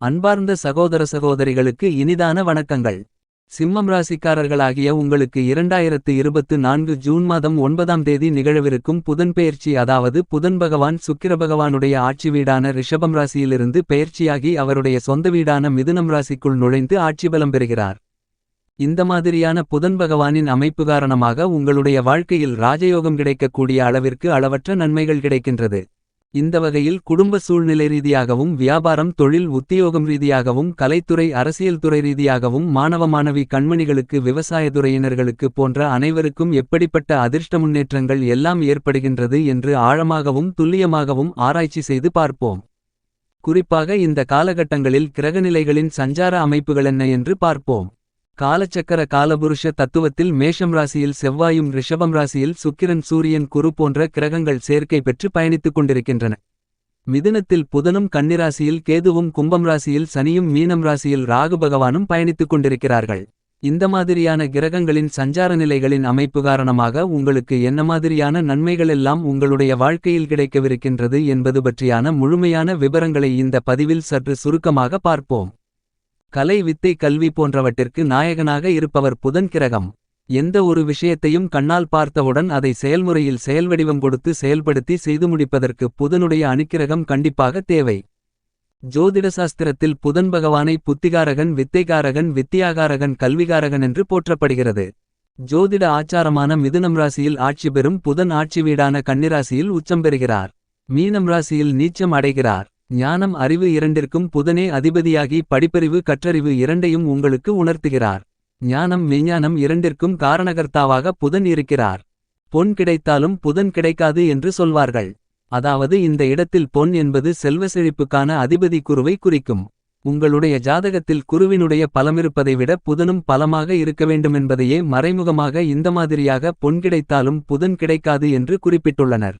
அன்பார்ந்த சகோதர சகோதரிகளுக்கு இனிதான வணக்கங்கள். சிம்மம் ராசிக்காரர்களாகிய உங்களுக்கு 2024 ஜூன் மாதம் 9ஆம் தேதி நிகழவிருக்கும் புதன் பெயர்ச்சி, அதாவது புதன் பகவான் சுக்கிரபகவானுடைய ஆட்சி வீடான ரிஷபம் ராசியிலிருந்து பெயர்ச்சியாகி அவருடைய சொந்த வீடான மிதுனம் ராசிக்குள் நுழைந்து ஆட்சி பலம் பெறுகிறார். இந்த மாதிரியான புதன் பகவானின் அமைப்பு காரணமாக உங்களுடைய வாழ்க்கையில் ராஜயோகம் கிடைக்கக்கூடிய அளவிற்கு அளவற்ற நன்மைகள் கிடைக்கின்றது. இந்த வகையில் குடும்ப சூழ்நிலை ரீதியாகவும், வியாபாரம், தொழில், உத்தியோகம் ரீதியாகவும், கலைத்துறை, அரசியல் துறை ரீதியாகவும், மாணவ மாணவி கண்மணிகளுக்கு, விவசாயத்துறையினர்களுக்கு போன்ற அனைவருக்கும் எப்படிப்பட்ட அதிர்ஷ்ட முன்னேற்றங்கள் எல்லாம் ஏற்படுகின்றது என்று ஆழமாகவும் துல்லியமாகவும் ஆராய்ச்சி செய்து பார்ப்போம். குறிப்பாக இந்த காலகட்டங்களில் கிரகநிலைகளின் சஞ்சார அமைப்புகளென்ன என்று பார்ப்போம். காலச்சக்கர காலபுருஷ தத்துவத்தில் மேஷம் ராசியில் செவ்வாயும், ரிஷபம் ராசியில் சுக்கிரன், சூரியன், குரு போன்ற கிரகங்கள் சேர்க்கை பெற்று பயணித்துக் கொண்டிருக்கின்றன. மிதுனத்தில் புதனும், கன்னிராசியில் கேதுவும், கும்பம் ராசியில் சனியும், மீனம் ராசியில் ராகு பகவானும் பயணித்துக் கொண்டிருக்கிறார்கள். இந்த மாதிரியான கிரகங்களின் சஞ்சார நிலைகளின் அமைப்பு காரணமாக உங்களுக்கு என்ன மாதிரியான நன்மைகளெல்லாம் உங்களுடைய வாழ்க்கையில் கிடைக்கவிருக்கின்றது என்பது பற்றியான முழுமையான விபரங்களை இந்த பதிவில் சற்று சுருக்கமாக பார்ப்போம். கலை, வித்தை, கல்வி போன்றவற்றிற்கு நாயகனாக இருப்பவர் புதன் கிரகம். எந்த ஒரு விஷயத்தையும் கண்ணால் பார்த்தவுடன் அதை செயல்முறையில் செயல்வடிவம் கொடுத்து செயல்படுத்தி செய்து முடிப்பதற்கு புதனுடைய அனுக்கிரகம் கண்டிப்பாக தேவை. ஜோதிட சாஸ்திரத்தில் புதன் பகவானை புத்திகாரகன், வித்தைகாரகன், வித்தியாகாரகன், கல்விகாரகன் என்று போற்றப்படுகிறது. ஜோதிட ஆச்சாரமான மிதுனம் ராசியில் ஆட்சி பெறும் புதன் ஆட்சி வீடான கன்னிராசியில் உச்சம் பெறுகிறார். மீனம் ராசியில் நீச்சம் அடைகிறார். ஞானம், அறிவு இரண்டிற்கும் புதனே அதிபதியாகி படிப்பறிவு, கற்றறிவு இரண்டையும் உங்களுக்கு உணர்த்துகிறார். ஞானம், மெய்ஞானம் இரண்டிற்கும் காரணகர்த்தாவாக புதன் இருக்கிறார். பொன் கிடைத்தாலும் புதன் கிடைக்காது என்று சொல்வார்கள். அதாவது இந்த இடத்தில் பொன் என்பது செல்வ செழிப்புக்கான அதிபதி குருவை குறிக்கும். உங்களுடைய ஜாதகத்தில் குருவினுடைய பலமிருப்பதை விட புதனும் பலமாக இருக்க வேண்டுமென்பதையே மறைமுகமாக இந்த மாதிரியாக பொன் கிடைத்தாலும் புதன் கிடைக்காது என்று குறிப்பிட்டுள்ளனர்.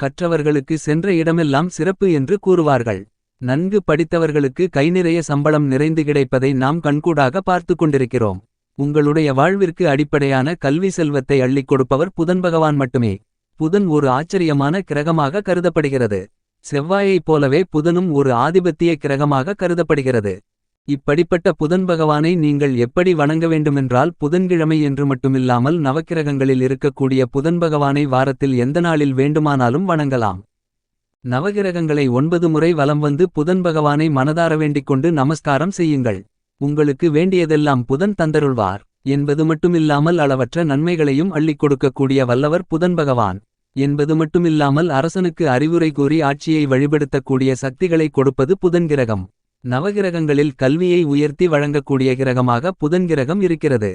கற்றவர்களுக்கு சென்ற இடமெல்லாம் சிறப்பு என்று கூறுவார்கள். நன்கு படித்தவர்களுக்கு கைநிறைய சம்பளம் நிறைந்து கிடைப்பதை நாம் கண்கூடாக பார்த்து கொண்டிருக்கிறோம். உங்களுடைய வாழ்விற்கு அடிப்படையான கல்வி செல்வத்தை அள்ளிக் கொடுப்பவர் புதன் பகவான் மட்டுமே. புதன் ஒரு ஆச்சரியமான கிரகமாக கருதப்படுகிறது. செவ்வாயைப் போலவே புதனும் ஒரு ஆதிபத்திய கிரகமாக கருதப்படுகிறது. இப்படிப்பட்ட புதன் பகவானை நீங்கள் எப்படி வணங்க வேண்டுமென்றால், புதன்கிழமை என்று மட்டுமில்லாமல் நவக்கிரகங்களில் இருக்கக்கூடிய புதன் பகவானை வாரத்தில் எந்த நாளில் வேண்டுமானாலும் வணங்கலாம். நவகிரகங்களை 9 முறை வலம் வந்து புதன் பகவானை மனதார வேண்டிக்கொண்டு நமஸ்காரம் செய்யுங்கள். உங்களுக்கு வேண்டியதெல்லாம் புதன் தந்தருள்வார் என்பது மட்டுமில்லாமல் அளவற்ற நன்மைகளையும் அள்ளிக் கொடுக்கக்கூடிய வல்லவர் புதன் பகவான் என்பது மட்டுமில்லாமல் அரசனுக்கு அறிவுரை கூறி ஆட்சியை வழிபடுத்தக்கூடிய சக்திகளை கொடுப்பது புதன் கிரகம். நவகிரகங்களில் கல்வியை உயர்த்தி வழங்கக்கூடிய கிரகமாக புதன் கிரகம் இருக்கிறது.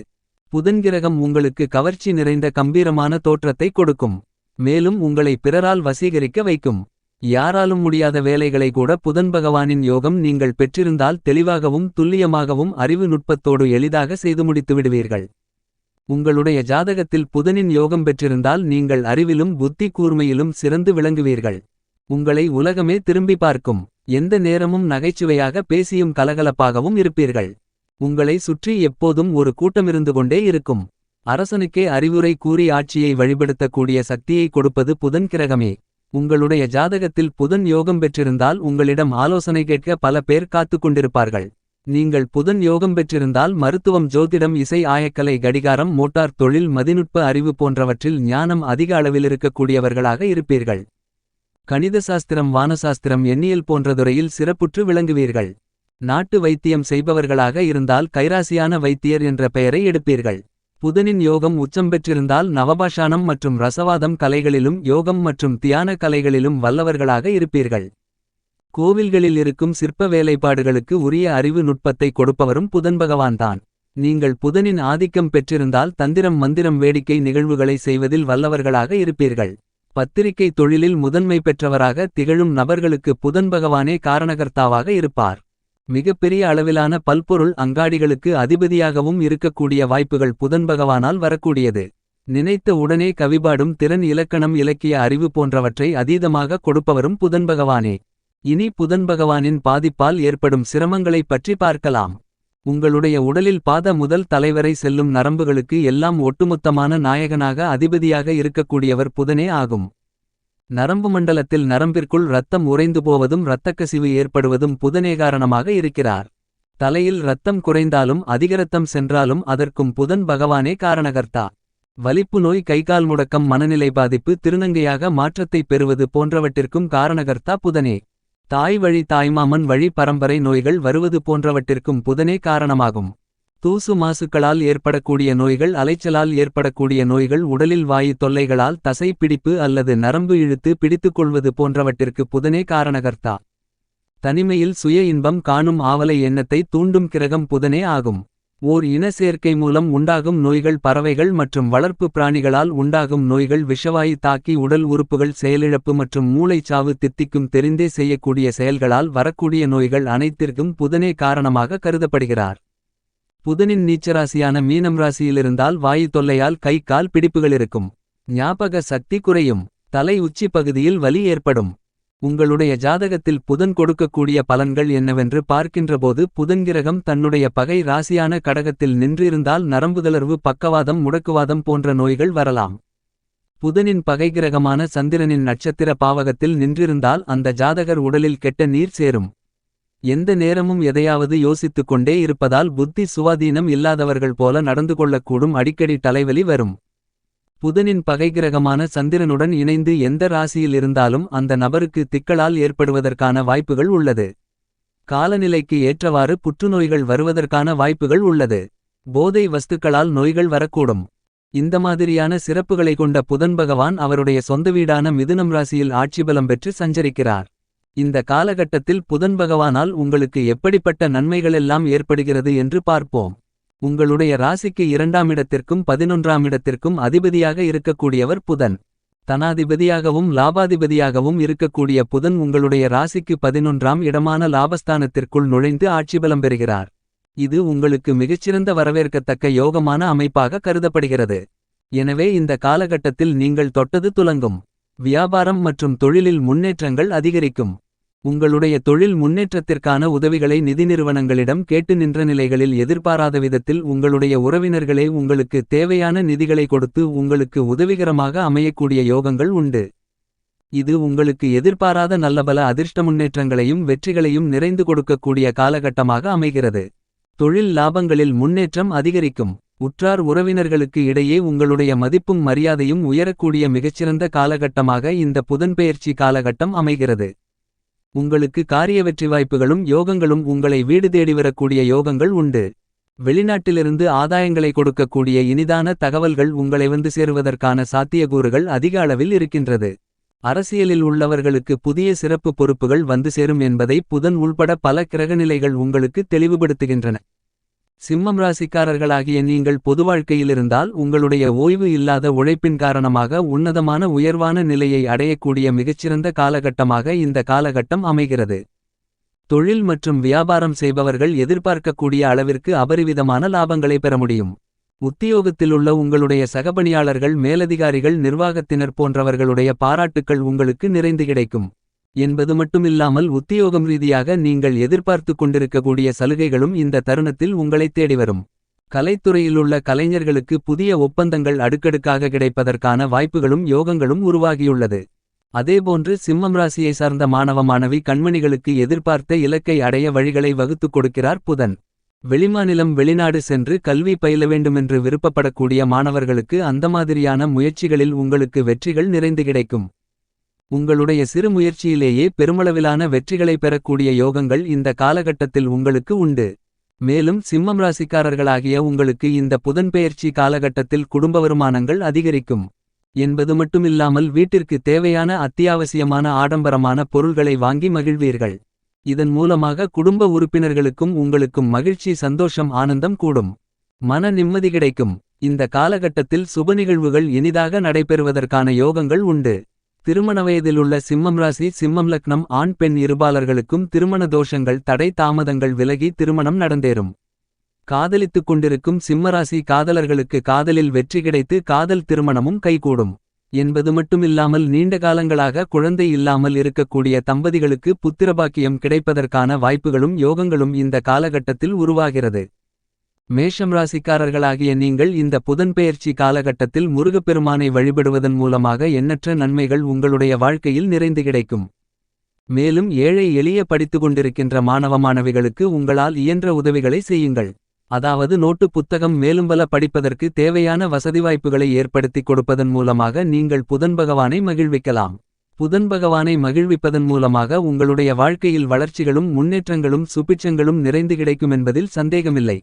புதன் கிரகம் உங்களுக்கு கவர்ச்சி நிறைந்த கம்பீரமான தோற்றத்தை கொடுக்கும். மேலும் உங்களை பிறரால் வசீகரிக்க வைக்கும். யாராலும் முடியாத வேலைகளை கூட புதன் பகவானின் யோகம் நீங்கள் பெற்றிருந்தால் தெளிவாகவும் துல்லியமாகவும் அறிவு நுட்பத்தோடு எளிதாக செய்து முடித்து விடுவீர்கள். உங்களுடைய ஜாதகத்தில் புதனின் யோகம் பெற்றிருந்தால் நீங்கள் அறிவிலும் புத்தி கூர்மையிலும் சிறந்து விளங்குவீர்கள். உங்களை உலகமே திரும்பி பார்க்கும். எந்த நேரமும் நகைச்சுவையாக பேசியும் கலகலப்பாகவும் இருப்பீர்கள். உங்களை சுற்றி எப்போதும் ஒரு கூட்டமிருந்து கொண்டே இருக்கும். அரசனுக்கே அறிவுரை கூறி ஆட்சியை வழிபடுத்தக்கூடிய சக்தியை கொடுப்பது புதன் கிரகமே. உங்களுடைய ஜாதகத்தில் புதன் யோகம் பெற்றிருந்தால் உங்களிடம் ஆலோசனை கேட்க பல பேர் காத்து கொண்டிருப்பார்கள். நீங்கள் புதன் யோகம் பெற்றிருந்தால் மருத்துவம், ஜோதிடம், இசை, ஆயக்கலை, கடிகாரம், மோட்டார் தொழில், மதிநுட்ப அறிவு போன்றவற்றில் ஞானம் அதிக அளவில் இருக்கக்கூடியவர்களாக இருப்பீர்கள். கணித சாஸ்திரம், வானசாஸ்திரம், எண்ணியல் போன்ற துறையில் சிறப்புற்று விளங்குவீர்கள். நாட்டு வைத்தியம் செய்பவர்களாக இருந்தால் கைராசியான வைத்தியர் என்ற பெயரை எடுப்பீர்கள். புதனின் யோகம் உச்சம் பெற்றிருந்தால் நவபாஷாணம் மற்றும் ரசவாதம் கலைகளிலும் யோகம் மற்றும் தியான கலைகளிலும் வல்லவர்களாக இருப்பீர்கள். கோவில்களில் இருக்கும் சிற்ப வேலைப்பாடுகளுக்கு உரிய அறிவு நுட்பத்தை கொடுப்பவரும் புதன் பகவான்தான். நீங்கள் புதனின் ஆதிக்கம் பெற்றிருந்தால் தந்திரம், மந்திரம், வேடிக்கை நிகழ்வுகளை செய்வதில் வல்லவர்களாக இருப்பீர்கள். பத்திரிகை தொழிலில் முதன்மை பெற்றவராக திகழும் நபர்களுக்கு புதன் பகவானே காரணகர்த்தாவாக இருப்பார். மிகப்பெரிய அளவிலான பல்பொருள் அங்காடிகளுக்கு அதிபதியாகவும் இருக்கக்கூடிய வாய்ப்புகள் புதன் பகவானால் வரக்கூடியது. நினைத்த உடனே கவிபாடும் திறன், இலக்கணம், இலக்கிய அறிவு போன்றவற்றை அதீதமாக கொடுப்பவரும் புதன் பகவானே. இனி புதன் பகவானின் பாதிப்பால் ஏற்படும் சிரமங்களைப் பற்றி பார்க்கலாம். உங்களுடைய உடலில் பாத முதல் தலைவரை செல்லும் நரம்புகளுக்கு எல்லாம் ஒட்டுமொத்தமான நாயகனாக அதிபதியாக இருக்கக்கூடியவர் புதனே ஆகும். நரம்பு மண்டலத்தில் நரம்பிற்குள் இரத்தம் உறைந்து போவதும் இரத்தக்கசிவு ஏற்படுவதும் புதனே காரணமாக இருக்கிறார். தலையில் இரத்தம் குறைந்தாலும் அதிகரத்தம் சென்றாலும் அதற்கும் புதன் பகவானே காரணகர்த்தா. வலிப்பு நோய், கைகால் முடக்கம், மனநிலை பாதிப்பு, திருநங்கையாக மாற்றத்தை பெறுவது போன்றவற்றிற்கும் காரணகர்த்தா புதனே. தாய் வழி, தாய்மாமன் வழி பரம்பரை நோய்கள் வருவது போன்றவற்றிற்கும் புதனே காரணமாகும். தூசு மாசுக்களால் ஏற்படக்கூடிய நோய்கள், அலைச்சலால் ஏற்படக்கூடிய நோய்கள், உடலில் வாயு தொல்லைகளால் தசை பிடிப்பு அல்லது நரம்பு இழுத்து பிடித்துக்கொள்வது போன்றவற்றிற்கு புதனே காரணகர்த்தா. தனிமையில் சுய இன்பம் காணும் ஆவலை எண்ணத்தை தூண்டும் கிரகம் புதனே ஆகும். ஓர் இன சேர்க்கை மூலம் உண்டாகும் நோய்கள், பறவைகள் மற்றும் வளர்ப்பு பிராணிகளால் உண்டாகும் நோய்கள், விஷவாயு தாக்கி உடல் உறுப்புகள் செயலிழப்பு மற்றும் மூளைச்சாவு, தித்திக்கும் தெரிந்தே செய்யக்கூடிய செயல்களால் வரக்கூடிய நோய்கள் அனைத்திற்கும் புதனே காரணமாக கருதப்படுகிறார். புதனின் நீச்சராசியான மீனம் ராசியிலிருந்தால் வாயு தொல்லையால் கை கால் பிடிப்புகளிருக்கும். ஞாபக சக்தி குறையும். தலை உச்சி பகுதியில் வலி ஏற்படும். உங்களுடைய ஜாதகத்தில் புதன் கொடுக்கக்கூடிய பலன்கள் என்னவென்று பார்க்கின்றபோது, புதன் கிரகம் தன்னுடைய பகை ராசியான கடகத்தில் நின்றிருந்தால் நரம்புதளர்வு, பக்கவாதம், முடக்குவாதம் போன்ற நோய்கள் வரலாம். புதனின் பகை கிரகமான சந்திரனின் நட்சத்திர பாவகத்தில் நின்றிருந்தால் அந்த ஜாதகர் உடலில் கெட்ட நீர் சேரும். எந்த நேரமும் எதையாவது யோசித்துக் கொண்டே இருப்பதால் புத்தி சுவாதீனம் இல்லாதவர்கள் போல நடந்து கொள்ளக்கூடும். அடிக்கடி தலைவலி வரும். புதனின் பகை கிரகமான சந்திரனுடன் இணைந்து எந்த ராசியில் இருந்தாலும் அந்த நபருக்கு திக்களால் ஏற்படுவதற்கான வாய்ப்புகள் உள்ளது. காலநிலைக்கு ஏற்றவாறு புற்றுநோய்கள் வருவதற்கான வாய்ப்புகள் உள்ளது. போதை வஸ்துக்களால் நோய்கள் வரக்கூடும். இந்த மாதிரியான சிறப்புகளை கொண்ட புதன் பகவான் அவருடைய சொந்த வீடான மிதுனம் ராசியில் ஆட்சிபலம் பெற்று சஞ்சரிக்கிறார். இந்த காலகட்டத்தில் புதன் பகவானால் உங்களுக்கு எப்படிப்பட்ட நன்மைகளெல்லாம் ஏற்படுகிறது என்று பார்ப்போம். உங்களுடைய ராசிக்கு 2ஆம் இடத்திற்கும் 11ஆம் இடத்திற்கும் அதிபதியாக இருக்கக்கூடியவர் புதன். தனாதிபதியாகவும் லாபாதிபதியாகவும் இருக்கக்கூடிய புதன் உங்களுடைய ராசிக்கு 11ஆம் இடமான லாபஸ்தானத்திற்குள் நுழைந்து ஆட்சிபலம் பெறுகிறார். இது உங்களுக்கு மிகச்சிறந்த வரவேற்கத்தக்க யோகமான அமைப்பாக கருதப்படுகிறது. எனவே இந்த காலகட்டத்தில் நீங்கள் தொட்டது துலங்கும். வியாபாரம் மற்றும் தொழிலில் முன்னேற்றங்கள் அதிகரிக்கும். உங்களுடைய தொழில் முன்னேற்றத்திற்கான உதவிகளை நிதி நிறுவனங்களிடம் கேட்டு நின்ற நிலைகளில் எதிர்பாராத விதத்தில் உங்களுடைய உறவினர்களே உங்களுக்கு தேவையான நிதிகளை கொடுத்து உங்களுக்கு உதவிகரமாக அமையக்கூடிய யோகங்கள் உண்டு. இது உங்களுக்கு எதிர்பாராத நல்லபல அதிர்ஷ்ட முன்னேற்றங்களையும் வெற்றிகளையும் நிறைந்து கொடுக்கக்கூடிய காலகட்டமாக அமைகிறது. தொழில் லாபங்களில் முன்னேற்றம் அதிகரிக்கும். உற்றார் உறவினர்களுக்கு இடையே உங்களுடைய மதிப்பும் மரியாதையும் உயரக்கூடிய மிகச்சிறந்த காலகட்டமாக இந்த புதன்பெயர்ச்சி காலகட்டம் அமைகிறது. உங்களுக்கு காரிய வெற்றி வாய்ப்புகளும் யோகங்களும் உங்களை வீடு தேடி வரக்கூடிய யோகங்கள் உண்டு. வெளிநாட்டிலிருந்து ஆதாயங்களை கொடுக்கக்கூடிய இனிதான தகவல்கள் உங்களை வந்து சேருவதற்கான சாத்தியக்கூறுகள் அதிக அளவில் இருக்கின்றது. அரசியலில் உள்ளவர்களுக்கு புதிய சிறப்பு பொறுப்புகள் வந்து சேரும் என்பதை புதன் உள்பட பல கிரகநிலைகள் உங்களுக்கு தெளிவுபடுத்துகின்றன. சிம்மம் ராசிக்காரர்களாகிய நீங்கள் பொது வாழ்க்கையிலிருந்தால் உங்களுடைய ஓய்வு இல்லாத உழைப்பின் காரணமாக உன்னதமான உயர்வான நிலையை அடையக்கூடிய மிகச்சிறந்த காலகட்டமாக இந்த காலகட்டம் அமைகிறது. தொழில் மற்றும் வியாபாரம் செய்பவர்கள் எதிர்பார்க்கக்கூடிய அளவிற்கு அபரிவிதமான லாபங்களை பெற முடியும். உத்தியோகத்திலுள்ள உங்களுடைய சகபணியாளர்கள், மேலதிகாரிகள், நிர்வாகத்தினர் போன்றவர்களுடைய பாராட்டுக்கள் உங்களுக்கு நிறைந்து கிடைக்கும் என்பது மட்டுமில்லாமல் உத்தியோகம் ரீதியாக நீங்கள் எதிர்பார்த்து கொண்டிருக்கக்கூடிய சலுகைகளும் இந்த தருணத்தில் உங்களை தேடிவரும். கலைத்துறையிலுள்ள கலைஞர்களுக்கு புதிய ஒப்பந்தங்கள் அடுக்கடுக்காக கிடைப்பதற்கான வாய்ப்புகளும் யோகங்களும் உருவாகியுள்ளது. அதேபோன்று சிம்மம் ராசியை சார்ந்த மாணவ மாணவி கண்மணிகளுக்கு எதிர்பார்த்த இலக்கை அடைய வழிகளை வகுத்துக் கொடுக்கிறார் புதன். வெளிமாநிலம், வெளிநாடு சென்று கல்வி பயில வேண்டுமென்று விருப்பப்படக்கூடிய மாணவர்களுக்கு அந்த மாதிரியான முயற்சிகளில் உங்களுக்கு வெற்றிகள் நிறைந்து கிடைக்கும். உங்களுடைய சிறு முயற்சியிலேயே பெருமளவிலான வெற்றிகளை பெறக்கூடிய யோகங்கள் இந்த காலகட்டத்தில் உங்களுக்கு உண்டு. மேலும் சிம்மம் ராசிக்காரர்களாகிய உங்களுக்கு இந்த புதன்பெயர்ச்சி காலகட்டத்தில் குடும்ப வருமானங்கள் அதிகரிக்கும் என்பது மட்டுமில்லாமல் வீட்டிற்கு தேவையான அத்தியாவசியமான ஆடம்பரமான பொருள்களை வாங்கி மகிழ்வீர்கள். இதன் மூலமாக குடும்ப உறுப்பினர்களுக்கும் உங்களுக்கும் மகிழ்ச்சி, சந்தோஷம், ஆனந்தம் கூடும். மன நிம்மதி கிடைக்கும். இந்த காலகட்டத்தில் சுபநிகழ்வுகள் இனிதாக நடைபெறுவதற்கான யோகங்கள் உண்டு. திருமண வயதிலுள்ள சிம்மம் ராசி, சிம்மம் லக்னம் ஆண் பெண் இருபாலர்களுக்கும் திருமண தோஷங்கள், தடை தாமதங்கள் விலகி திருமணம் நடந்தேறும். காதலித்துக் கொண்டிருக்கும் சிம்மராசி காதலர்களுக்கு காதலில் வெற்றி கிடைத்து காதல் திருமணமும் கைகூடும் என்பது மட்டுமில்லாமல் நீண்ட காலங்களாக குழந்தை இல்லாமல் இருக்கக்கூடிய தம்பதிகளுக்கு புத்திரபாக்கியம் கிடைப்பதற்கான வாய்ப்புகளும் யோகங்களும் இந்த காலகட்டத்தில் உருவாகிறது. மேஷம் ராசிக்காரர்களாகிய நீங்கள் இந்த புதன்பெயர்ச்சி காலகட்டத்தில் முருகப்பெருமானை வழிபடுவதன் மூலமாக எண்ணற்ற நன்மைகள் உங்களுடைய வாழ்க்கையில் நிறைந்து கிடைக்கும். மேலும் ஏழை எளிய படித்துக்கொண்டிருக்கின்ற மாணவ மாணவிகளுக்கு உங்களால் இயன்ற உதவிகளை செய்யுங்கள். அதாவது நோட்டு புத்தகம் மேலும் பல படிப்பதற்கு தேவையான வசதி வாய்ப்புகளை ஏற்படுத்திக் கொடுப்பதன் மூலமாக நீங்கள் புதன் பகவானை மகிழ்விக்கலாம். புதன் பகவானை மகிழ்விப்பதன் மூலமாக உங்களுடைய வாழ்க்கையில் வளர்ச்சிகளும் முன்னேற்றங்களும் சுபிட்சங்களும் நிறைந்து கிடைக்குமென்பதில் சந்தேகமில்லை.